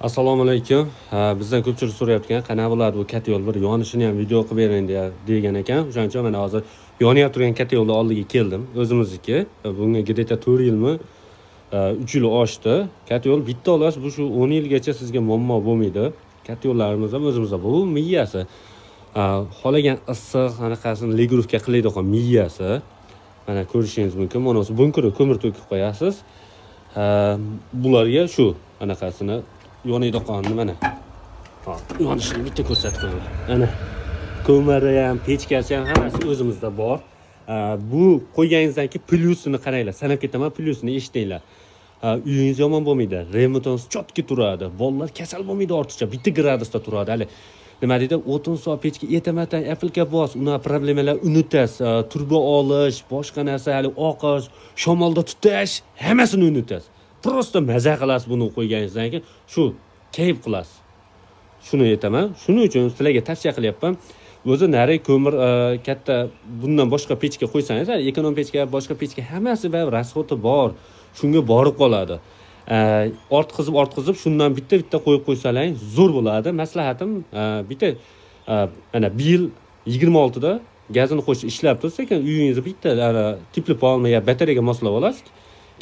Assalomu alaykum. Bizdan ko'pchilik so'rayotgan, qana bo'ladi bu katta yo'l bir yonishini ham video qilib bering degan ekan. O'shaning uchun mana hozir yonib turgan katta yo'lning oldiga keldim. O'zimizniki. Bunga где-то 4 yilmi, 3 yil oshdi. Katta yo'l bitta olash bu shu 10 yilgacha sizga muammo bo'lmaydi. Katta yo'llarimiz ham o'zimizda bu miyasi. Xolagan issiq anaqasini legrovka qiladigan miyasi. Mana ko'rishingiz mumkin. Mana o'zi bunkirni ko'mir to'kib qo'yasiz. Bularga shu anaqasini yonadiganni mana. Yonishini bitta ko'rsatib qo'yaman. Ana ko'miri ham, pechkasi ham hammasi o'zimizda bor. Bu qo'yganingizdan keyin plyusini qaranglar. Sanab ketaman, plyusini eshitinglar. Uyingiz yomon bo'lmaydi. Remontingiz chotki turadi. Bolalar kasal bo'lmaydi ortiqcha. Bitta gradusda turadi. Hali nima deydi? O'tin soat pechka ertamatan Apple'ga bos, uni problemalar unutasiz. Turbo olish, boshqa narsa, hali oqish, shamolda tutash, hammasini unutasiz. Prosta maza qilasiz buni qo'yganingizdan keyin. Shu kayf qilasiz. Shuni aytaman. Shuning uchun sizlarga tavsiya qilyapman. O'zi nari ko'mir katta bundan boshqa pechka qo'ysangiz, ekonom pechka, boshqa pechka hammasi bor, rasxoti bor. Shunga borib qoladi. Ortqizib shundan bitta qo'yib qo'ysalaring zo'r bo'ladi. Maslahatim bitta mana bir yil 26 da gazini qo'shib ishlab tursa ekan, uyingizni bitta tipli palmaga batareyaga moslab olasiz.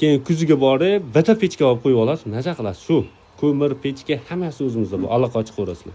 Keyin kuziga borib, bata pechka olib qo'yib olasiz, maza qilasiz. Shu ko'mir, pechka hammasi o'zimizda bor. Alloh ochiq ko'rasizlar.